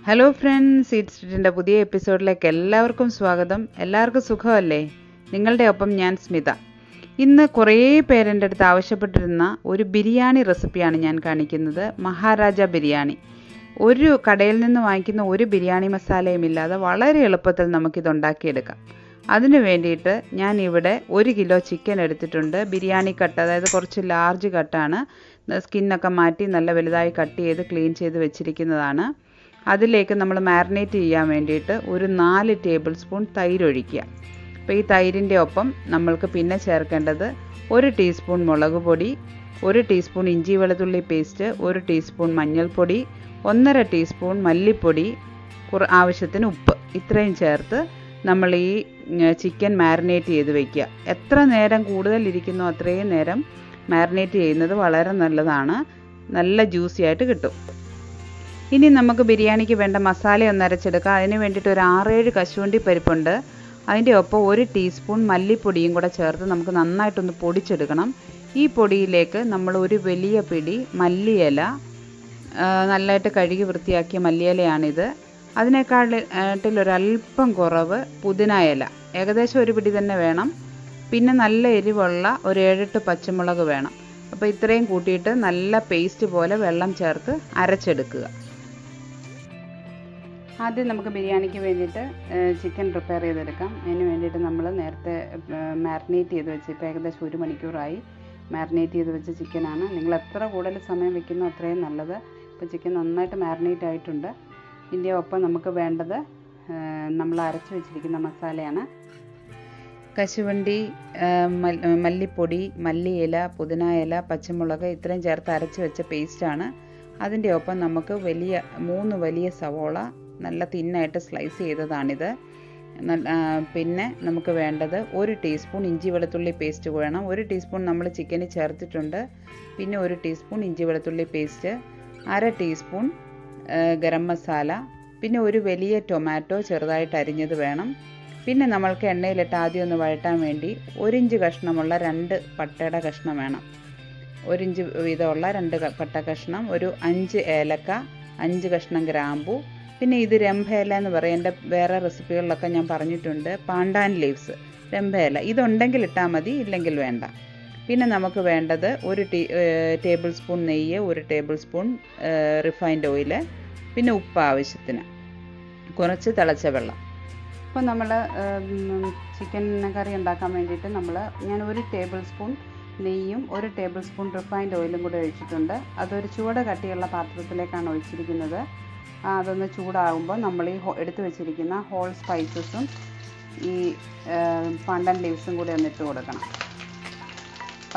Hello friends, eat സ്ട്രീറ്റിൻ്റെ പുതിയ എപ്പിസോഡിലേക്ക് എല്ലാവർക്കും സ്വാഗതം. എല്ലാവർക്കും സുഖമല്ലേ? നിങ്ങളുടെ ഒപ്പം ഞാൻ സ്മിത. ഇന്ന് കുറേ പേരെൻ്റെ അടുത്ത് ആവശ്യപ്പെട്ടിരുന്ന ഒരു ബിരിയാണി റെസിപ്പിയാണ് ഞാൻ കാണിക്കുന്നത്. മഹാരാജ ബിരിയാണി. ഒരു കടയിൽ നിന്ന് വാങ്ങിക്കുന്ന ഒരു ബിരിയാണി മസാലയും ഇല്ലാതെ വളരെ എളുപ്പത്തിൽ നമുക്കിതുണ്ടാക്കിയെടുക്കാം. അതിന് വേണ്ടിയിട്ട് ഞാൻ ഇവിടെ 1 കിലോ ചിക്കൻ എടുത്തിട്ടുണ്ട്. ബിരിയാണി കട്ട്, അതായത് കുറച്ച് ലാർജ് കട്ടാണ്. സ്കിന്നൊക്കെ മാറ്റി നല്ല വലുതായി കട്ട് ചെയ്ത് ക്ലീൻ ചെയ്ത് വെച്ചിരിക്കുന്നതാണ്. അതിലേക്ക് നമ്മൾ മാരിനേറ്റ് ചെയ്യാൻ വേണ്ടിയിട്ട് ഒരു 4 ടേബിൾ സ്പൂൺ തൈര് ഒഴിക്കുക. അപ്പോൾ ഈ തൈരിൻ്റെ ഒപ്പം നമ്മൾക്ക് പിന്നെ ചേർക്കേണ്ടത് 1 ടീസ്പൂൺ മുളക് പൊടി, 1 ടീസ്പൂൺ ഇഞ്ചി വെളുത്തുള്ളി പേസ്റ്റ്, 1 ടീസ്പൂൺ മഞ്ഞൾപ്പൊടി, 1.5 ടീസ്പൂൺ മല്ലിപ്പൊടി, ആവശ്യത്തിന് ഉപ്പ്. ഇത്രയും ചേർത്ത് നമ്മൾ ഈ ചിക്കൻ മാരിനേറ്റ് ചെയ്ത് വയ്ക്കുക. എത്ര നേരം കൂടുതൽ ഇരിക്കുന്നോ അത്രയും നേരം മാരിനേറ്റ് ചെയ്യുന്നത് വളരെ നല്ലതാണ്. നല്ല ജ്യൂസി ആയിട്ട് കിട്ടും. ഇനി നമുക്ക് ബിരിയാണിക്ക് വേണ്ട മസാല ഒന്ന് അരച്ചെടുക്കാം. അതിന് വേണ്ടിയിട്ട് ഒരു 6-7 കശുവണ്ടി പരിപ്പുണ്ട്. അതിൻ്റെ ഒപ്പം 1 ടീസ്പൂൺ മല്ലിപ്പൊടിയും കൂടെ ചേർത്ത് നമുക്ക് നന്നായിട്ടൊന്ന് പൊടിച്ചെടുക്കണം. ഈ പൊടിയിലേക്ക് നമ്മൾ ഒരു വലിയ പിടി മല്ലിയില, നല്ലതായിട്ട് കഴുകി വൃത്തിയാക്കിയ മല്ലിയിലയാണിത്. അതിനേക്കാട്ടിലൊരല്പം കുറവ് പുതിന ഇല, ഏകദേശം ഒരു പിടി തന്നെ വേണം. പിന്നെ നല്ല എരിവുള്ള ഒരു 7-8 പച്ചമുളക് വേണം. അപ്പോൾ ഇത്രയും കൂട്ടിയിട്ട് നല്ല പേസ്റ്റ് പോലെ വെള്ളം ചേർത്ത് അരച്ചെടുക്കുക. ആദ്യം നമുക്ക് ബിരിയാണിക്ക് വേണ്ടിയിട്ട് ചിക്കൻ പ്രിപ്പയർ ചെയ്തെടുക്കാം. അതിന് വേണ്ടിയിട്ട് നമ്മൾ നേരത്തെ മാരിനേറ്റ് ചെയ്ത് വെച്ച്, ഇപ്പോൾ ഏകദേശം 1 മണിക്കൂറായി മാരിനേറ്റ് ചെയ്ത് വെച്ച ചിക്കനാണ്. നിങ്ങൾ എത്ര കൂടുതൽ സമയം വെക്കുന്നോ അത്രയും നല്ലത്. ഇപ്പോൾ ചിക്കൻ നന്നായിട്ട് മാരിനേറ്റ് ആയിട്ടുണ്ട്. ഇതിൻ്റെ ഒപ്പം നമുക്ക് വേണ്ടത് നമ്മൾ അരച്ച് വെച്ചിരിക്കുന്ന മസാലയാണ്. കശുവണ്ടി, മല്ലിപ്പൊടി, മല്ലിയില, പുതിന ഇല, പച്ചമുളക് ഇത്രയും ചേർത്ത് അരച്ച് വെച്ച പേസ്റ്റാണ്. അതിൻ്റെ ഒപ്പം നമുക്ക് 3 വലിയ സവോള നല്ല തിന്നായിട്ട് സ്ലൈസ് ചെയ്തതാണിത്. പിന്നെ നമുക്ക് വേണ്ടത് 1 ടീസ്പൂൺ ഇഞ്ചി വെളുത്തുള്ളി പേസ്റ്റ് വേണം. 1 ടീസ്പൂൺ നമ്മൾ ചിക്കനിൽ ചേർത്തിട്ടുണ്ട്. പിന്നെ 1 ടീസ്പൂൺ ഇഞ്ചി വെളുത്തുള്ളി പേസ്റ്റ്, 1/2 ടീസ്പൂൺ ഗരം മസാല, പിന്നെ ഒരു വലിയ ടൊമാറ്റോ ചെറുതായിട്ട് അരിഞ്ഞത് വേണം. പിന്നെ നമ്മൾക്ക് എണ്ണയിലിട്ട് ആദ്യം ഒന്ന് വഴറ്റാൻ വേണ്ടി 1 ഇഞ്ച് കഷ്ണമുള്ള 2 പട്ടയുടെ കഷ്ണം വേണം. 1 ഇഞ്ച് വീതമുള്ള 2 പട്ട കഷ്ണം, ഒരു 5 ഏലക്ക, 5 കഷ്ണം ഗ്രാമ്പു. പിന്നെ ഇത് രംഭയില എന്ന് പറയും. എൻ്റെ വേറെ റെസിപ്പികളിലൊക്കെ ഞാൻ പറഞ്ഞിട്ടുണ്ട്. പാണ്ടാൻ ലീവ്സ്, രംഭയില, ഇതുണ്ടെങ്കിൽ ഇട്ടാൽ മതി, ഇല്ലെങ്കിൽ വേണ്ട. പിന്നെ നമുക്ക് വേണ്ടത് 1 ടേബിൾ സ്പൂൺ നെയ്യ്, 1 ടേബിൾ സ്പൂൺ റിഫൈൻഡ് ഓയിൽ, പിന്നെ ഉപ്പ് ആവശ്യത്തിന്, കുറച്ച് തിളച്ച വെള്ളം. ഇപ്പോൾ നമ്മൾ ചിക്കൻ കറി ഉണ്ടാക്കാൻ വേണ്ടിയിട്ട് ഞാൻ 1 ടേബിൾ സ്പൂൺ നെയ്യും 1 ടേബിൾ സ്പൂൺ റിഫൈൻഡ് ഓയിലും കൂടെ ഒഴിച്ചിട്ടുണ്ട്. അതൊരു ചൂട് കട്ടിയുള്ള പാത്രത്തിലേക്കാണ് ഒഴിച്ചിരിക്കുന്നത്. അതൊന്ന് ചൂടാകുമ്പോൾ നമ്മൾ ഈ എടുത്ത് വെച്ചിരിക്കുന്ന ഹോൾ സ്പൈസസും ഈ പാണ്ടൻ ലീവ്സും കൂടി ഒന്ന് ഇട്ട് കൊടുക്കണം.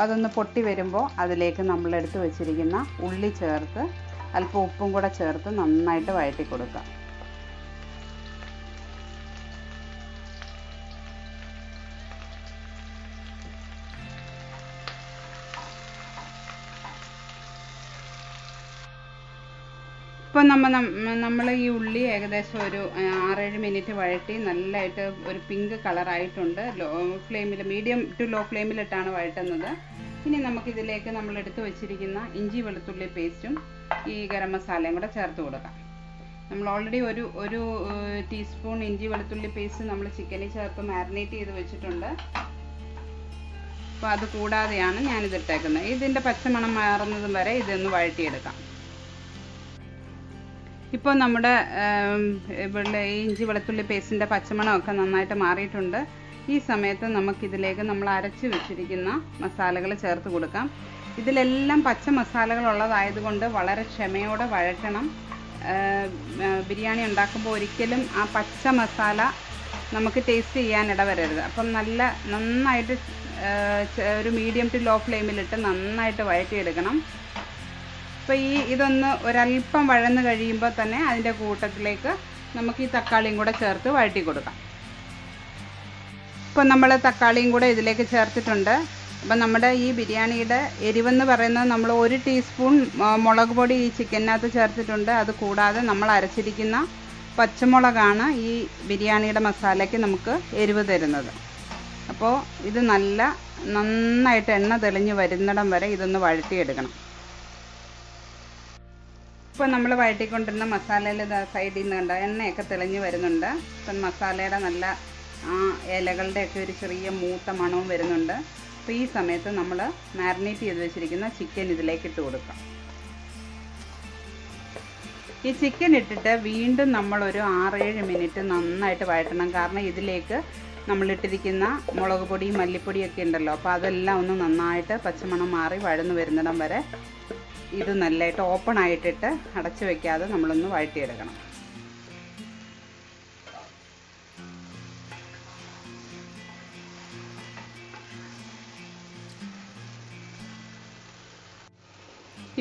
അതൊന്ന് പൊട്ടി വരുമ്പോൾ അതിലേക്ക് നമ്മൾ എടുത്ത് വെച്ചിരിക്കുന്ന ഉള്ളി ചേർത്ത് അല്പം ഉപ്പും കൂടെ ചേർത്ത് നന്നായിട്ട് വഴറ്റി കൊടുക്കുക. ഇപ്പോൾ നമ്മൾ ഈ ഉള്ളി ഏകദേശം ഒരു 6-7 മിനിറ്റ് വഴറ്റി നല്ലതായിട്ട് ഒരു പിങ്ക് കളറായിട്ടുണ്ട്. മീഡിയം ടു ലോ ഫ്ലെയിമിലിട്ടാണ് വഴറ്റുന്നത്. ഇനി നമുക്കിതിലേക്ക് നമ്മൾ എടുത്ത് വെച്ചിരിക്കുന്ന ഇഞ്ചി വെളുത്തുള്ളി പേസ്റ്റും ഈ ഗരം മസാലയും കൂടെ ചേർത്ത് കൊടുക്കാം. നമ്മൾ ഓൾറെഡി ഒരു ടീസ്പൂൺ ഇഞ്ചി വെളുത്തുള്ളി പേസ്റ്റ് നമ്മൾ ചിക്കനിൽ ചേർത്ത് മാരിനേറ്റ് ചെയ്ത് വെച്ചിട്ടുണ്ട്. അപ്പോൾ അത് കൂടാതെയാണ് ഞാനിതിട്ടേക്കുന്നത്. ഇതിൻ്റെ പച്ചമണം മാറുന്നതും വരെ ഇതൊന്ന് വഴറ്റിയെടുക്കാം. ഇപ്പോൾ നമ്മുടെ ഈ ഇഞ്ചി വെളുത്തുള്ളി പേസ്റ്റിൻ്റെ പച്ചമണമൊക്കെ നന്നായിട്ട് മാറിയിട്ടുണ്ട്. ഈ സമയത്ത് നമുക്കിതിലേക്ക് നമ്മൾ അരച്ച് വെച്ചിരിക്കുന്ന മസാലകൾ ചേർത്ത് കൊടുക്കാം. ഇതിലെല്ലാം പച്ച മസാലകളുള്ളതായതുകൊണ്ട് വളരെ ക്ഷമയോടെ വഴറ്റണം. ബിരിയാണി ഉണ്ടാക്കുമ്പോൾ ഒരിക്കലും ആ പച്ച മസാല നമുക്ക് ടേസ്റ്റ് ചെയ്യാൻ ഇടവരരുത്. അപ്പം നന്നായിട്ട് ഒരു മീഡിയം ടു ലോ ഫ്ലെയിമിലിട്ട് നന്നായിട്ട് വഴറ്റിയെടുക്കണം. അപ്പോൾ ഇതൊന്ന് ഒരല്പം വഴന്ന് കഴിയുമ്പോൾ തന്നെ അതിൻ്റെ കൂട്ടത്തിലേക്ക് നമുക്ക് ഈ തക്കാളിയും കൂടെ ചേർത്ത് വഴറ്റി കൊടുക്കാം. ഇപ്പോൾ നമ്മൾ തക്കാളിയും കൂടെ ഇതിലേക്ക് ചേർത്തിട്ടുണ്ട്. അപ്പം നമ്മുടെ ഈ ബിരിയാണിയുടെ എരിവെന്ന് പറയുന്നത് നമ്മൾ 1 ടീസ്പൂൺ മുളക് പൊടി ഈ ചിക്കനകത്ത് ചേർത്തിട്ടുണ്ട്. അത് കൂടാതെ നമ്മൾ അരച്ചിരിക്കുന്ന പച്ചമുളകാണ് ഈ ബിരിയാണിയുടെ മസാലയ്ക്ക് നമുക്ക് എരിവ് തരുന്നത്. അപ്പോൾ ഇത് നന്നായിട്ട് എണ്ണ തെളിഞ്ഞ് വരുന്നിടം വരെ ഇതൊന്ന് വഴറ്റിയെടുക്കണം. ഇപ്പോൾ നമ്മൾ വഴറ്റിക്കൊണ്ടിരുന്ന മസാലയിൽ സൈഡിൽ നിന്ന് കണ്ട എണ്ണയൊക്കെ തെളിഞ്ഞ് വരുന്നുണ്ട്. ഇപ്പം മസാലയുടെ നല്ല ഇലകളുടെയൊക്കെ ഒരു ചെറിയ മൂത്ത മണവും വരുന്നുണ്ട്. അപ്പോൾ ഈ സമയത്ത് നമ്മൾ മാരിനേറ്റ് ചെയ്ത് വെച്ചിരിക്കുന്ന ചിക്കൻ ഇതിലേക്ക് ഇട്ട് കൊടുക്കാം. ഈ ചിക്കൻ ഇട്ടിട്ട് വീണ്ടും നമ്മളൊരു 6-7 മിനിറ്റ് നന്നായിട്ട് വഴറ്റണം. കാരണം ഇതിലേക്ക് നമ്മളിട്ടിരിക്കുന്ന മുളക് പൊടി മല്ലിപ്പൊടിയൊക്കെ ഉണ്ടല്ലോ, അപ്പോൾ അതെല്ലാം ഒന്ന് നന്നായിട്ട് പച്ചമണം മാറി വഴന്ന് വരുന്നിടം വരെ ഇത് നല്ലതായിട്ട് ഓപ്പൺ ആയിട്ടിട്ട് അടച്ചു വയ്ക്കാതെ നമ്മളൊന്ന് വഴറ്റിയെടുക്കണം.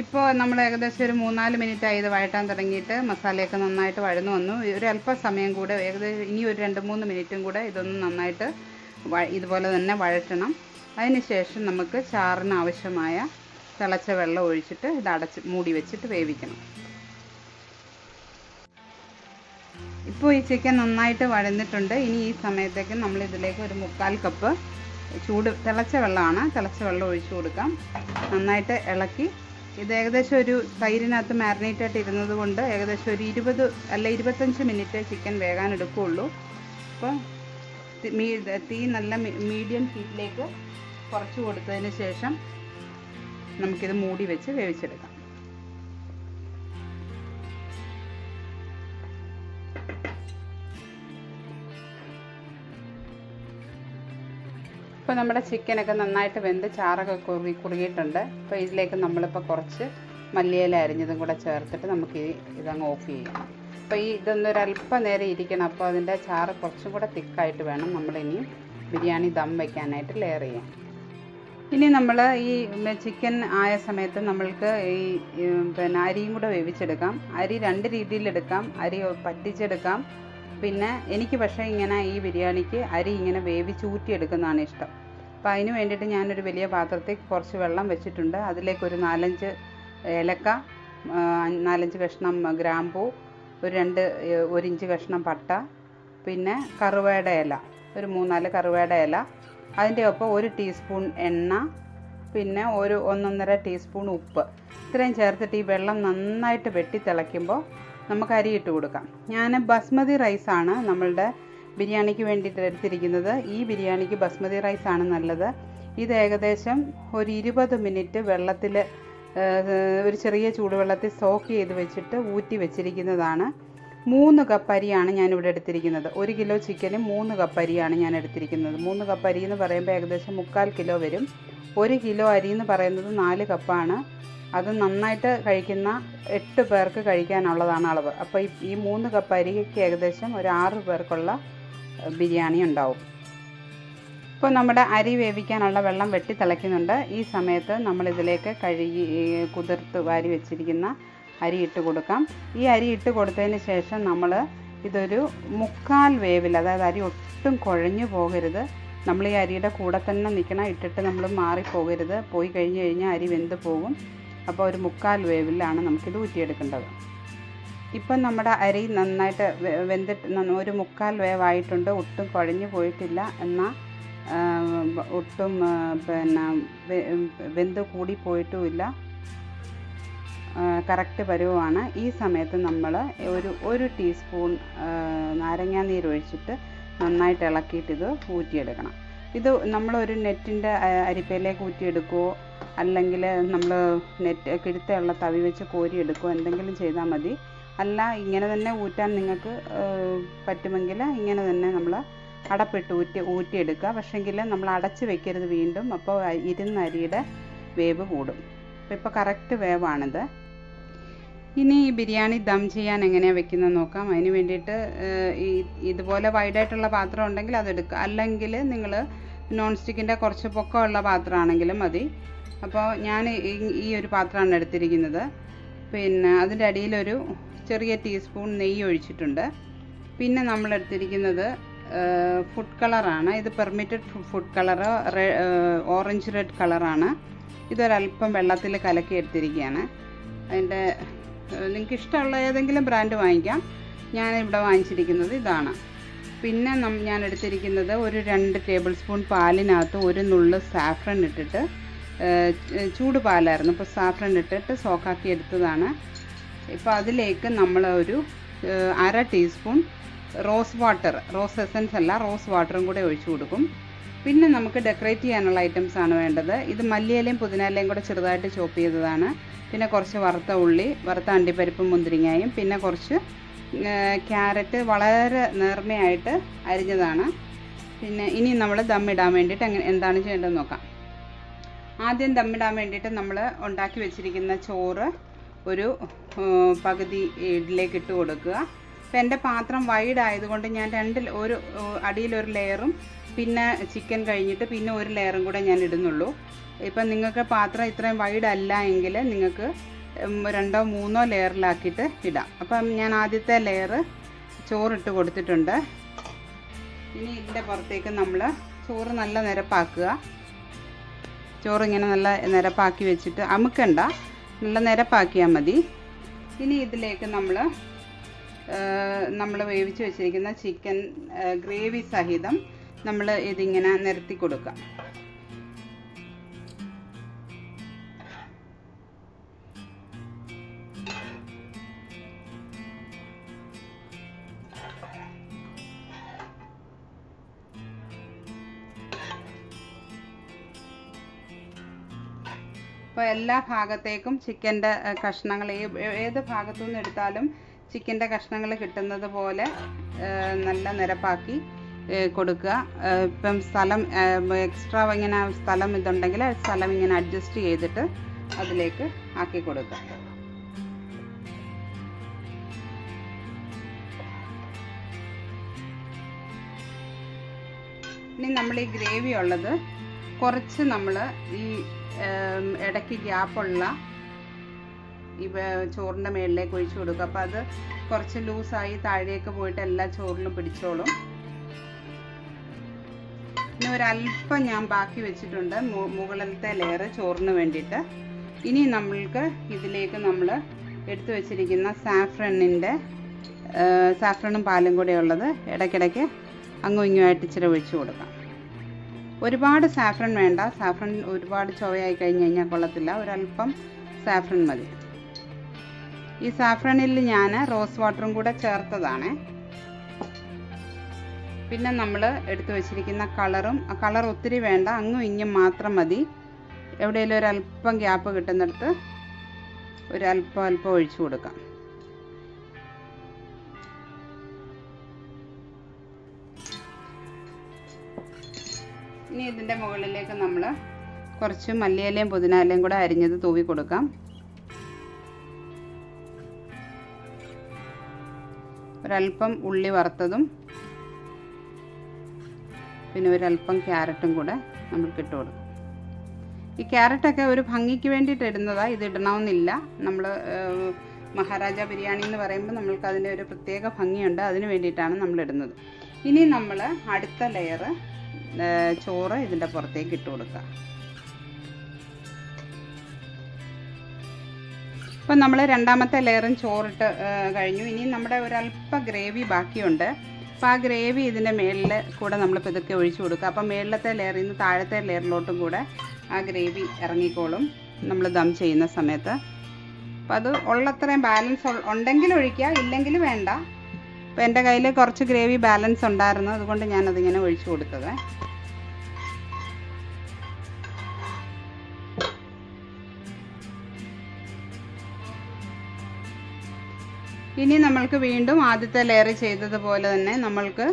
ഇപ്പോൾ നമ്മൾ ഏകദേശം ഒരു 3-4 മിനിറ്റായി ഇത് വഴറ്റാൻ തുടങ്ങിയിട്ട്. മസാലയൊക്കെ നന്നായിട്ട് വഴന്നു വന്നു. ഒരു അല്പസമയം കൂടെ, ഏകദേശം ഇനി ഒരു 2-3 മിനിറ്റും കൂടെ ഇതൊന്ന് നന്നായിട്ട് ഇതുപോലെ തന്നെ വഴറ്റണം. അതിന് ശേഷം നമുക്ക് ചാറിന് ആവശ്യമായ തിളച്ച വെള്ളം ഒഴിച്ചിട്ട് ഇത് മൂടി വെച്ചിട്ട് വേവിക്കണം. ഇപ്പോൾ ഈ ചിക്കൻ നന്നായിട്ട് വഴന്നിട്ടുണ്ട്. ഇനി ഈ സമയത്തേക്ക് നമ്മൾ ഇതിലേക്ക് ഒരു 3/4 കപ്പ് തിളച്ച വെള്ളമാണ്, തിളച്ച വെള്ളം ഒഴിച്ചു കൊടുക്കാം. നന്നായിട്ട് ഇളക്കി ഇത് ഏകദേശം ഒരു തൈരിനകത്ത് മാരിനേറ്റ് ആയിട്ട് ഇരുന്നത് കൊണ്ട് ഏകദേശം ഒരു 20 അല്ല 25 മിനിറ്റ് ചിക്കൻ വേകാൻ എടുക്കുകയുള്ളൂ. അപ്പോൾ തീ നല്ല മീഡിയം ഹീറ്റിലേക്ക് കുറച്ച് കൊടുത്തതിന് ശേഷം നമുക്കിത് മൂടി വെച്ച് വേവിച്ചെടുക്കാം. ഇപ്പോൾ നമ്മുടെ ചിക്കനൊക്കെ നന്നായിട്ട് വെന്ത് ചാറൊക്കെ കുറുകിയിട്ടുണ്ട്. അപ്പോൾ ഇതിലേക്ക് നമ്മളിപ്പോൾ കുറച്ച് മല്ലിയില അരിഞ്ഞതും കൂടെ ചേർത്തിട്ട് നമുക്ക് ഇതങ്ങ് ഓഫ് ചെയ്യാം. അപ്പോൾ ഇതൊന്നൊരു അല്പം നേരം ഇരിക്കണം. അപ്പോൾ അതിൻ്റെ ചാറ് കുറച്ചും കൂടെ തിക്കായിട്ട് വേണം നമ്മളിനി ബിരിയാണി ദം വയ്ക്കാനായിട്ട് ലെയർ ചെയ്യാം. ഇനി നമ്മൾ ഈ ചിക്കൻ ആയ സമയത്ത് നമ്മൾക്ക് പിന്നെ അരിയും കൂടെ വേവിച്ചെടുക്കാം. അരി 2 രീതിയിലെടുക്കാം. അരി പറ്റിച്ചെടുക്കാം. പിന്നെ എനിക്ക് പക്ഷേ ഇങ്ങനെ ഈ ബിരിയാണിക്ക് അരി ഇങ്ങനെ വേവിച്ചൂറ്റിയെടുക്കുന്നതാണ് ഇഷ്ടം. അപ്പോൾ അതിന് വേണ്ടിയിട്ട് ഞാനൊരു വലിയ പാത്രത്തിൽ കുറച്ച് വെള്ളം വെച്ചിട്ടുണ്ട്. അതിലേക്കൊരു 4-5 ഏലക്ക, 4-5 കഷ്ണം ഗ്രാമ്പൂ, ഒരു 1 ഇഞ്ച് കഷ്ണം പട്ട, പിന്നെ കറുവയുടെ ഇല, ഒരു 3-4 കറുവയുടെ ഇല, അതിൻ്റെ ഒപ്പം 1 ടീസ്പൂൺ എണ്ണ, പിന്നെ ഒരു 1-1.5 ടീസ്പൂൺ ഉപ്പ്, ഇത്രയും ചേർത്തിട്ട് ഈ വെള്ളം നന്നായിട്ട് വെട്ടി തിളയ്ക്കുമ്പോൾ നമുക്ക് അരി ഇട്ട് കൊടുക്കാം. ഞാൻ ബസ്മതി റൈസാണ് നമ്മളുടെ ബിരിയാണിക്ക് വേണ്ടിയിട്ട് എടുത്തിരിക്കുന്നത്. ഈ ബിരിയാണിക്ക് ബസ്മതി റൈസാണ് നല്ലത്. ഇത് ഏകദേശം ഒരു 20 മിനിറ്റ് വെള്ളത്തിൽ, ഒരു ചെറിയ ചൂടുവെള്ളത്തിൽ സോക്ക് ചെയ്ത് വെച്ചിട്ട് ഊറ്റി വെച്ചിരിക്കുന്നതാണ്. 3 കപ്പ് അരിയാണ് ഞാനിവിടെ എടുത്തിരിക്കുന്നത്. 1 കിലോ ചിക്കന് 3 കപ്പ് അരിയാണ് ഞാൻ എടുത്തിരിക്കുന്നത്. 3 കപ്പ് അരി എന്ന് പറയുമ്പോൾ ഏകദേശം 3/4 കിലോ വരും. 1 കിലോ അരി എന്ന് പറയുന്നത് 4 കപ്പാണ്. അത് നന്നായിട്ട് കഴിക്കുന്ന 8 പേർക്ക് കഴിക്കാനുള്ളതാണ് അളവ്. അപ്പോൾ ഈ 3 കപ്പ് അരിക്ക് ഏകദേശം ഒരു 6 പേർക്കുള്ള ബിരിയാണി ഉണ്ടാവും. ഇപ്പോൾ നമ്മുടെ അരി വേവിക്കാനുള്ള വെള്ളം വെട്ടി തിളയ്ക്കുന്നുണ്ട്. ഈ സമയത്ത് നമ്മളിതിലേക്ക് കഴുകി കുതിർത്ത് വാരി വെച്ചിരിക്കുന്ന അരി ഇട്ട് കൊടുക്കാം. ഈ അരി ഇട്ട് കൊടുത്തതിന് ശേഷം നമ്മൾ ഇതൊരു 3/4 വേവിൽ, അതായത് അരി ഒട്ടും കുഴഞ്ഞു പോകരുത്. നമ്മൾ ഈ അരിയുടെ കൂടെ തന്നെ നിൽക്കണം. ഇട്ടിട്ട് നമ്മൾ മാറിപ്പോകരുത്. പോയി കഴിഞ്ഞ് കഴിഞ്ഞാൽ അരി വെന്ത് പോകും. അപ്പോൾ ഒരു 3/4 വേവിലാണ് നമുക്കിത് ഊറ്റിയെടുക്കേണ്ടത്. ഇപ്പം നമ്മുടെ അരി നന്നായിട്ട് വെന്തിട്ട് ഒരു 3/4 വേവായിട്ടുണ്ട്. ഒട്ടും കുഴഞ്ഞു പോയിട്ടില്ല, എന്നാൽ ഒട്ടും പിന്നെ വെന്ത് കൂടി പോയിട്ടുമില്ല. കറക്റ്റ് പരുവമാണ്. ഈ സമയത്ത് നമ്മൾ ഒരു ടീസ്പൂൺ നാരങ്ങാനീരൊഴിച്ചിട്ട് നന്നായിട്ട് ഇളക്കിയിട്ട് ഇത് ഊറ്റിയെടുക്കണം. ഇത് നമ്മളൊരു നെറ്റിൻ്റെ അരിപ്പയിലേക്ക് ഊറ്റിയെടുക്കുകയോ അല്ലെങ്കിൽ നമ്മൾ കിഴുത്തുള്ള തവി വെച്ച് കോരിയെടുക്കുകയോ എന്തെങ്കിലും ചെയ്താൽ മതി. അല്ല ഇങ്ങനെ തന്നെ ഊറ്റാൻ നിങ്ങൾക്ക് പറ്റുമെങ്കിൽ ഇങ്ങനെ തന്നെ നമ്മൾ അടപ്പിട്ട് ഊറ്റിയെടുക്കുക. പക്ഷേങ്കിൽ നമ്മൾ അടച്ച് വെക്കരുത് വീണ്ടും. അപ്പോൾ ഇരുന്ന അരിയുടെ വേവ് കൂടും. ഇപ്പോൾ കറക്റ്റ് വേവാണിത്. ഇനി ഈ ബിരിയാണി ദം ചെയ്യാൻ എങ്ങനെയാണ് വെക്കുന്നത് നോക്കാം. അതിന് വേണ്ടിയിട്ട് ഇതുപോലെ വൈഡായിട്ടുള്ള പാത്രം ഉണ്ടെങ്കിൽ അതെടുക്കുക. അല്ലെങ്കിൽ നിങ്ങൾ നോൺ സ്റ്റിക്കിൻ്റെ കുറച്ച് പൊക്കമുള്ള പാത്രമാണെങ്കിലും മതി. അപ്പോൾ ഞാൻ ഈ ഒരു പാത്രമാണ് എടുത്തിരിക്കുന്നത്. പിന്നെ അതിൻ്റെ അടിയിലൊരു ചെറിയ ടീസ്പൂൺ നെയ്യ് ഒഴിച്ചിട്ടുണ്ട്. പിന്നെ നമ്മൾ എടുത്തിരിക്കുന്നത് ഫുഡ് കളറാണ്. ഇത് permitted food colour, orange red കളറാണ്. ഇതൊരല്പം വെള്ളത്തിൽ കലക്കി എടുത്തിരിക്കുകയാണ്. അതിൻ്റെ നിങ്ങൾക്ക് ഇഷ്ടമുള്ള ഏതെങ്കിലും ബ്രാൻഡ് വാങ്ങിക്കാം. ഞാനിവിടെ വാങ്ങിച്ചിരിക്കുന്നത് ഇതാണ്. പിന്നെ ഞാൻ എടുത്തിരിക്കുന്നത് ഒരു 2 ടേബിൾ സ്പൂൺ പാലിനകത്ത് ഒരു നുള്ള് സാഫ്രൺ ഇട്ടിട്ട്, ചൂട് പാലായിരുന്നു, അപ്പോൾ സാഫ്രൺ ഇട്ടിട്ട് സോക്കാക്കി എടുത്തതാണ്. ഇപ്പോൾ അതിലേക്ക് നമ്മൾ ഒരു 1/2 ടീസ്പൂൺ റോസ് എസൻസ് അല്ല, റോസ് വാട്ടറും കൂടെ ഒഴിച്ചു കൊടുക്കും. പിന്നെ നമുക്ക് ഡെക്കറേറ്റ് ചെയ്യാനുള്ള ഐറ്റംസ് ആണ് വേണ്ടത്. ഇത് മല്ലിയിലയും പുതിനയിലയും കൂടെ ചെറുതായിട്ട് ചോപ്പ് ചെയ്തതാണ്. പിന്നെ കുറച്ച് വറുത്ത ഉള്ളി, വറുത്ത അണ്ടിപ്പരിപ്പും മുന്തിരിങ്ങയും, പിന്നെ കുറച്ച് ക്യാരറ്റ് വളരെ നേർമയായിട്ട് അരിഞ്ഞതാണ്. പിന്നെ ഇനി നമ്മൾ ദമ്മിടാൻ വേണ്ടിയിട്ട് എന്താണ് ചെയ്യേണ്ടതെന്ന് നോക്കാം. ആദ്യം ദമ്മിടാൻ വേണ്ടിയിട്ട് നമ്മൾ ഉണ്ടാക്കി വെച്ചിരിക്കുന്ന ചോറ് ഒരു പകുതി ഇതിലേക്ക് ഇട്ട് കൊടുക്കുക. അപ്പോൾ എൻ്റെ പാത്രം വൈഡ് ആയതുകൊണ്ട് ഞാൻ ഒരു അടിയിലൊരു ലെയറും പിന്നെ ചിക്കൻ കഴിഞ്ഞിട്ട് പിന്നെ ഒരു ലെയറും കൂടെ ഞാൻ ഇടുന്നുള്ളൂ. ഇപ്പം നിങ്ങൾക്ക് പാത്രം ഇത്രയും വൈഡ് അല്ല എങ്കിൽ നിങ്ങൾക്ക് 2 or 3 ലെയറിലാക്കിയിട്ട് ഇടാം. അപ്പം ഞാൻ ആദ്യത്തെ ലെയർ ചോറിട്ട് കൊടുത്തിട്ടുണ്ട്. ഇനി ഇതിൻ്റെ പുറത്തേക്ക് നമ്മൾ ചോറ് നല്ല നിരപ്പാക്കുക. ചോറിങ്ങനെ നല്ല നിരപ്പാക്കി വെച്ചിട്ട് അമുക്കണ്ട, നല്ല നിരപ്പാക്കിയാൽ മതി. ഇനി ഇതിലേക്ക് നമ്മൾ വേവിച്ച് വെച്ചിരിക്കുന്ന ചിക്കൻ ഗ്രേവി സഹിതം നമ്മൾ ഇതിങ്ങനെ നിരത്തി കൊടുക്കാം. അപ്പോൾ എല്ലാ ഭാഗത്തേക്കും ചിക്കൻ്റെ കഷ്ണങ്ങൾ ഏത് ഭാഗത്തു നിന്ന് എടുത്താലും ചിക്കൻ്റെ കഷ്ണങ്ങൾ കിട്ടുന്നത് പോലെ നല്ല നിരപ്പാക്കി കൊടുക്കുക. ഇപ്പം സ്ഥലം എക്സ്ട്രാ ഇങ്ങനെ സ്ഥലം ഇതുണ്ടെങ്കിൽ സ്ഥലം ഇങ്ങനെ അഡ്ജസ്റ്റ് ചെയ്തിട്ട് അതിലേക്ക് ആക്കി കൊടുക്കുക. ഇനി നമ്മൾ ഈ ഗ്രേവി ഉള്ളത് കുറച്ച് നമ്മൾ ഈ ഇടയ്ക്ക് ഗ്യാപ്പുള്ള ഈ ചോറിൻ്റെ മുകളിലേക്ക് ഒഴിച്ചു കൊടുക്കുക. അപ്പോൾ അത് കുറച്ച് ലൂസായി താഴേക്ക് പോയിട്ട് എല്ലാ ചോറിലും പിടിച്ചോളും. ഇനി ഒരല്പം ഞാൻ ബാക്കി വെച്ചിട്ടുണ്ട് മുകളിലത്തെ ലെയർ ചോറിന് വേണ്ടിയിട്ട്. ഇനി നമ്മൾക്ക് ഇതിലേക്ക് നമ്മൾ എടുത്തു വെച്ചിരിക്കുന്ന സാഫ്രണും പാലും കൂടെ ഉള്ളത് ഇടയ്ക്കിടയ്ക്ക് അങ്ങും ഇങ്ങുമായിട്ട് ഇച്ചിരി ഒഴിച്ചു കൊടുക്കാം. ഒരുപാട് സാഫ്രൺ വേണ്ട, സാഫ്രൺ ഒരുപാട് ചുവയായി കഴിഞ്ഞ് കഴിഞ്ഞാൽ കൊള്ളത്തില്ല. ഒരല്പം സാഫ്രൺ മതി. ഈ സാഫ്രണിൽ ഞാൻ റോസ് വാട്ടറും കൂടെ ചേർത്തതാണ്. പിന്നെ നമ്മൾ എടുത്തു വെച്ചിരിക്കുന്ന കളർ ഒത്തിരി വേണ്ട, അങ്ങും ഇങ്ങും മാത്രം മതി. എവിടെയെങ്കിലും ഒരല്പം ഗ്യാപ്പ് കിട്ടുന്നിടത്ത് ഒരല്പം ഒഴിച്ചു കൊടുക്കാം. ഇനി ഇതിൻ്റെ മുകളിലേക്ക് നമ്മൾ കുറച്ച് മല്ലിയിലയും പുതിനയിലയും കൂടെ അരിഞ്ഞത് തൂവി കൊടുക്കാം. ഒരല്പം ഉള്ളി വറുത്തതും പിന്നെ ഒരല്പം ക്യാരറ്റും കൂടെ നമ്മൾക്ക് ഇട്ട് കൊടുക്കും. ഈ ക്യാരറ്റൊക്കെ ഒരു ഭംഗിക്ക് വേണ്ടിയിട്ട് ഇടുന്നതാണ്, ഇത് ഇടണമെന്നില്ല. നമ്മൾ മഹാരാജ ബിരിയാണി എന്ന് പറയുമ്പോൾ നമ്മൾക്ക് അതിൻ്റെ ഒരു പ്രത്യേക ഭംഗിയുണ്ട്, അതിന് വേണ്ടിയിട്ടാണ് നമ്മൾ ഇടുന്നത്. ഇനി നമ്മൾ അടുത്ത ലെയർ ചോറ് ഇതിൻ്റെ പുറത്തേക്ക് ഇട്ട് കൊടുക്കുക. ഇപ്പം നമ്മൾ രണ്ടാമത്തെ ലെയറും ചോറിട്ട് കഴിഞ്ഞു. ഇനി നമ്മുടെ ഒരല്പം ഗ്രേവി ബാക്കിയുണ്ട്. അപ്പോൾ ആ ഗ്രേവി ഇതിൻ്റെ മേളിൽ കൂടെ നമ്മൾ ഇതൊക്കെ ഒഴിച്ചു കൊടുക്കുക. അപ്പം മേളിലത്തെ ലെയറിൽ നിന്ന് താഴത്തെ ലെയറിലോട്ടും കൂടെ ആ ഗ്രേവി ഇറങ്ങിക്കോളും നമ്മൾ ദം ചെയ്യുന്ന സമയത്ത്. അപ്പം അത് ഉള്ളത്രയും ബാലൻസ് ഉണ്ടെങ്കിൽ ഒഴിക്കുക, ഇല്ലെങ്കിൽ വേണ്ട. അപ്പോൾ എൻ്റെ കയ്യിൽ കുറച്ച് ഗ്രേവി ബാലൻസ് ഉണ്ടായിരുന്നു, അതുകൊണ്ട് ഞാനതിങ്ങനെ ഒഴിച്ചു കൊടുത്തത്. ഇനി നമ്മൾക്ക് വീണ്ടും ആദ്യത്തെ ലെയർ ചെയ്തതുപോലെ തന്നെ നമ്മൾക്ക്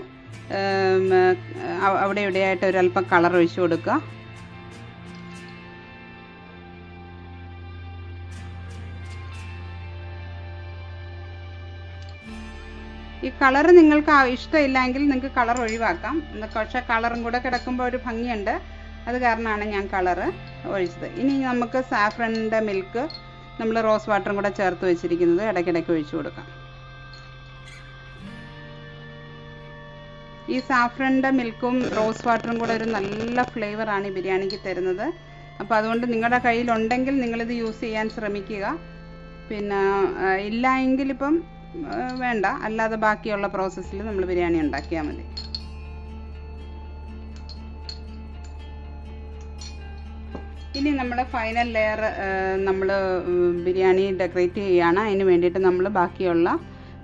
അവിടെ ഇവിടെയായിട്ട് ഒരല്പം കളർ ഒഴിച്ചു കൊടുക്കുക. ഈ കളർ നിങ്ങൾക്ക് ഇഷ്ടമില്ലെങ്കിൽ നിങ്ങൾക്ക് കളർ ഒഴിവാക്കാം. പക്ഷേ കളറും കൂടെ കിടക്കുമ്പോൾ ഒരു ഭംഗിയുണ്ട്, അത് കാരണമാണ് ഞാൻ കളറ് ഒഴിച്ചത്. ഇനി നമുക്ക് സാഫ്രണിൻ്റെ മിൽക്ക് നമ്മൾ റോസ് വാട്ടറും കൂടെ ചേർത്ത് വെച്ചിരിക്കുന്നത് ഇടയ്ക്കിടയ്ക്ക് ഒഴിച്ചു കൊടുക്കാം. ഈ സാഫ്രണിൻ്റെ മിൽക്കും റോസ് വാട്ടറും കൂടെ ഒരു നല്ല ഫ്ലേവറാണ് ഈ ബിരിയാണിക്ക് തരുന്നത്. അപ്പോൾ അതുകൊണ്ട് നിങ്ങളുടെ കയ്യിലുണ്ടെങ്കിൽ നിങ്ങളിത് യൂസ് ചെയ്യാൻ ശ്രമിക്കുക. പിന്നെ ഇല്ല എങ്കിലിപ്പം വേണ്ട, അല്ലാതെ ബാക്കിയുള്ള പ്രോസസ്സിൽ നമ്മൾ ബിരിയാണി ഉണ്ടാക്കിയാൽ മതി. ഇനി നമ്മൾ ഫൈനൽ ലെയർ നമ്മൾ ബിരിയാണി ഡെക്കറേറ്റ് ചെയ്യുകയാണ്. അതിന് വേണ്ടിയിട്ട് നമ്മൾ ബാക്കിയുള്ള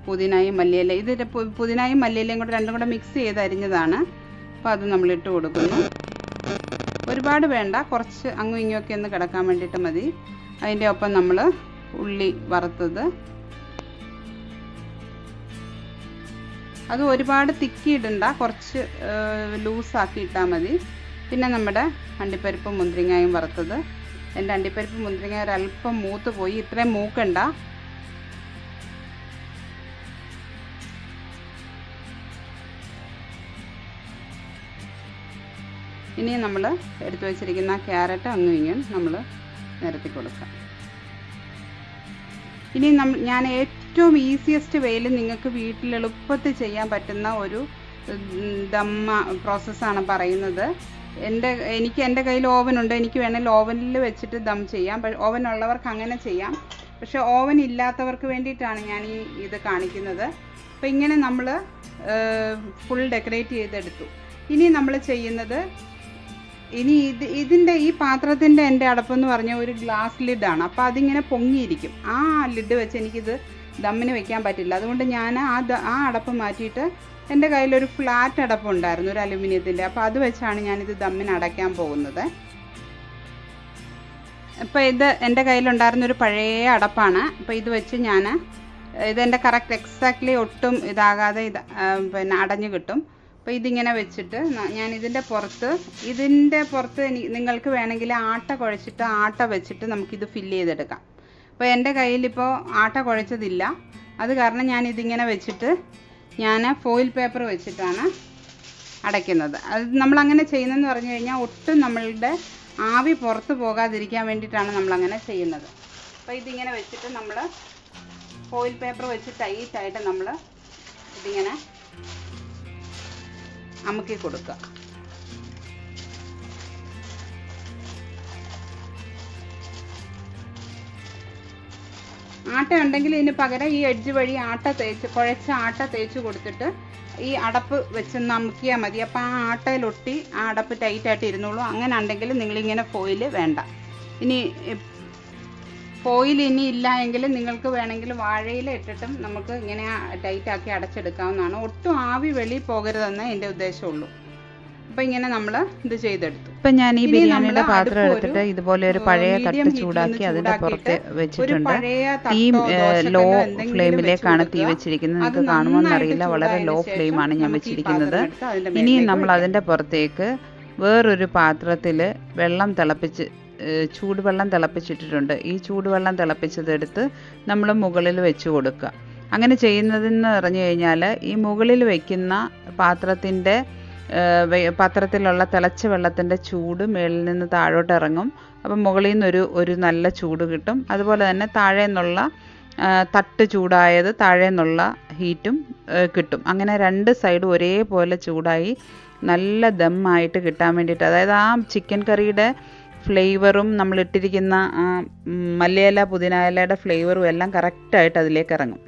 പുതിനയും മല്ലിയില, ഇത് പുതിനയും മല്ലിയിലയും കൂടെ രണ്ടും കൂടെ മിക്സ് ചെയ്ത് അരിഞ്ഞതാണ്. അപ്പോൾ അത് നമ്മൾ ഇട്ട് കൊടുക്കുന്നു. ഒരുപാട് വേണ്ട, കുറച്ച് അങ്ങും ഇങ്ങുമൊക്കെ ഒന്ന് കിടക്കാൻ വേണ്ടിയിട്ട് മതി. അതിൻ്റെ ഒപ്പം നമ്മൾ ഉള്ളി വറുത്തത്, അത് ഒരുപാട് തിക്കിയിടണ്ട, കുറച്ച് ലൂസാക്കി ഇട്ടാൽ മതി. പിന്നെ നമ്മുടെ അണ്ടിപ്പരിപ്പും മുന്തിരിങ്ങയും വറുത്തത്. എൻ്റെ അണ്ടിപ്പരിപ്പ് മുന്തിരിങ്ങ ഒരല്പം മൂത്ത് പോയി, ഇത്രയും മൂക്കണ്ട. ഇനി നമ്മൾ എടുത്തു വച്ചിരിക്കുന്ന ക്യാരറ്റ് അങ്ങും ഇങ്ങും നമ്മൾ നിരത്തി കൊടുക്കാം. ഇനി ഞാൻ ഏറ്റവും ഈസിയസ്റ്റ് വേയിൽ നിങ്ങൾക്ക് വീട്ടിൽ എളുപ്പത്തിൽ ചെയ്യാൻ പറ്റുന്ന ഒരു ദമ്മ പ്രോസസ്സാണ് പറയുന്നത്. എനിക്ക് എൻ്റെ കയ്യിൽ ഓവനുണ്ട്, എനിക്ക് വേണമെങ്കിൽ ഓവനിൽ വെച്ചിട്ട് ദം ചെയ്യാം. ഓവൻ ഉള്ളവർക്ക് അങ്ങനെ ചെയ്യാം. പക്ഷേ ഓവൻ ഇല്ലാത്തവർക്ക് വേണ്ടിയിട്ടാണ് ഞാൻ ഇത് കാണിക്കുന്നത്. അപ്പോൾ ഇങ്ങനെ നമ്മൾ ഫുൾ ഡെക്കറേറ്റ് ചെയ്തെടുത്തു. ഇനി നമ്മൾ ചെയ്യുന്നത്, ഇനി ഇതിൻ്റെ ഈ പാത്രത്തിൻ്റെ എൻ്റെ അടപ്പെന്ന് പറഞ്ഞ ഒരു ഗ്ലാസ് ലിഡാണ്. അപ്പോൾ അതിങ്ങനെ പൊങ്ങിയിരിക്കും. ആ ലിഡ് വെച്ച് എനിക്കിത് ദമ്മിന് വെക്കാൻ പറ്റില്ല. അതുകൊണ്ട് ഞാൻ ആ അടപ്പ് മാറ്റിയിട്ട് എൻ്റെ കയ്യിലൊരു ഫ്ലാറ്റ് അടപ്പുണ്ടായിരുന്നു, ഒരു അലുമിനിയത്തിൻ്റെ. അപ്പോൾ അത് വെച്ചാണ് ഞാനിത് ദമ്മിന് അടയ്ക്കാൻ പോകുന്നത്. ഇപ്പോൾ ഇത് എൻ്റെ കയ്യിലുണ്ടായിരുന്നൊരു പഴയ അടപ്പാണ്. അപ്പോൾ ഇത് വെച്ച് ഇതെൻ്റെ കറക്റ്റ് എക്സാക്ട്ലി ഒട്ടും ഇതാകാതെ പിന്നെ അടഞ്ഞു കിട്ടും. അപ്പോൾ ഇതിങ്ങനെ വെച്ചിട്ട് ഞാൻ ഇതിൻ്റെ പുറത്ത് നിങ്ങൾക്ക് വേണമെങ്കിൽ ആട്ട കുഴച്ചിട്ട് ആട്ട വെച്ചിട്ട് നമുക്കിത് ഫില്ല് ചെയ്തെടുക്കാം. അപ്പോൾ എൻ്റെ കയ്യിലിപ്പോൾ ആട്ട കുഴച്ചതില്ല, അത് കാരണം ഞാനിതിങ്ങനെ വെച്ചിട്ട് ഫോയിൽ പേപ്പർ വെച്ചിട്ടാണ് അടയ്ക്കുന്നത്. അത് നമ്മളങ്ങനെ ചെയ്യുന്നതെന്ന് പറഞ്ഞു കഴിഞ്ഞാൽ ഒട്ടും നമ്മളുടെ ആവി പുറത്ത് പോകാതിരിക്കാൻ വേണ്ടിയിട്ടാണ് നമ്മളങ്ങനെ ചെയ്യുന്നത്. അപ്പോൾ ഇതിങ്ങനെ വെച്ചിട്ട് നമ്മൾ ഫോയിൽ പേപ്പർ വെച്ച് ടൈറ്റായിട്ട് നമ്മൾ ഇതിങ്ങനെ അമുക്കി കൊടുക്കുക. ആട്ട ഉണ്ടെങ്കിൽ ഇതിന് പകരം ഈ എഡ്ജ് വഴി കുഴച്ച ആട്ട തേച്ച് കൊടുത്തിട്ട് ഈ അടപ്പ് വെച്ച് അമുക്കിയാൽ മതി. അപ്പോൾ ആ ആട്ടയിലൊട്ടി ആ അടപ്പ് ടൈറ്റായിട്ട് ഇരുന്നോളൂ. അങ്ങനെ ഉണ്ടെങ്കിൽ നിങ്ങളിങ്ങനെ ഫോയിൽ വേണ്ട. ഫോയിൽ ഇനി ഇല്ല എങ്കിൽ നിങ്ങൾക്ക് വേണമെങ്കിൽ വാഴയില ഇട്ടിട്ടും നമുക്ക് ഇങ്ങനെ ടൈറ്റാക്കി അടച്ചെടുക്കാവുന്നതാണ്. ഒട്ടും ആവി വെളിയിൽ പോകരുതെന്ന് എൻ്റെ ഉദ്ദേശമുള്ളൂ. അപ്പോൾ ഇങ്ങനെ നമ്മൾ ഇത് ചെയ്തെടുത്തു. ഇപ്പം ഞാൻ ഈ ബിരിയാണിയുടെ പാത്രം എടുത്തിട്ട് ഇതുപോലെ ഒരു പഴയ തട്ട് ചൂടാക്കി അതിൻ്റെ പുറത്ത് വെച്ചിട്ടുണ്ട്. തീ ലോ ഫ്ലെയിമിലേക്കാണ് തീ വെച്ചിരിക്കുന്നത്. നിങ്ങൾക്ക് കാണുമോയെന്നറിയില്ല, വളരെ ലോ ഫ്ലെയിമാണ് ഞാൻ വെച്ചിരിക്കുന്നത്. ഇനിയും നമ്മൾ അതിൻ്റെ പുറത്തേക്ക് വേറൊരു പാത്രത്തിൽ ചൂടുവെള്ളം തിളപ്പിച്ചിട്ടിട്ടുണ്ട്. ഈ ചൂടുവെള്ളം തിളപ്പിച്ചതെടുത്ത് നമ്മൾ മുകളിൽ വെച്ച് കൊടുക്കുക. അങ്ങനെ ചെയ്യുന്നതെന്ന് പറഞ്ഞു കഴിഞ്ഞാൽ ഈ മുകളിൽ വയ്ക്കുന്ന പാത്രത്തിലുള്ള തിളച്ച വെള്ളത്തിൻ്റെ ചൂട് മേളിൽ നിന്ന് താഴോട്ട് ഇറങ്ങും. അപ്പം മുകളിൽ നിന്ന് ഒരു നല്ല ചൂട് കിട്ടും. അതുപോലെ തന്നെ താഴെ നിന്നുള്ള തട്ട് ചൂടായത് താഴെ നിന്നുള്ള ഹീറ്റും കിട്ടും. അങ്ങനെ രണ്ട് സൈഡും ഒരേപോലെ ചൂടായി നല്ല ദമ്മായിട്ട് കിട്ടാൻ വേണ്ടിയിട്ട്, അതായത് ആ ചിക്കൻ കറിയുടെ ഫ്ലേവറും നമ്മളിട്ടിരിക്കുന്ന ആ മല്ലിയില പുതിനയിലയുടെ ഫ്ലേവറും എല്ലാം കറക്റ്റായിട്ട് അതിലേക്ക് ഇറങ്ങും.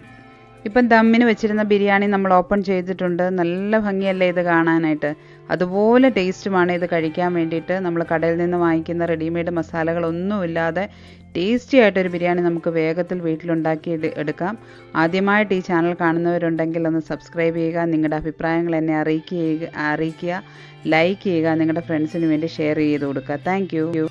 ഇപ്പം ദമ്മിന് വെച്ചിരുന്ന ബിരിയാണി നമ്മൾ ഓപ്പൺ ചെയ്തിട്ടുണ്ട്. നല്ല ഭംഗിയല്ലേ ഇത് കാണാനായിട്ട്. അതുപോലെ ടേസ്റ്റുമാണ് ഇത് കഴിക്കാൻ വേണ്ടിയിട്ട്. നമ്മൾ കടയിൽ നിന്ന് വാങ്ങിക്കുന്ന റെഡിമെയ്ഡ് മസാലകളൊന്നുമില്ലാതെ ടേസ്റ്റി ആയിട്ടൊരു ബിരിയാണി നമുക്ക് വേഗത്തിൽ വീട്ടിലുണ്ടാക്കി എടുക്കാം. ആദ്യമായിട്ട് ഈ ചാനൽ കാണുന്നവരുണ്ടെങ്കിൽ ഒന്ന് സബ്സ്ക്രൈബ് ചെയ്യുക. നിങ്ങളുടെ അഭിപ്രായങ്ങൾ എന്നെ അറിയിക്കുക, ലൈക്ക് ചെയ്യുക, നിങ്ങളുടെ ഫ്രണ്ട്സിന് വേണ്ടി ഷെയർ ചെയ്ത് കൊടുക്കുക. Thank you.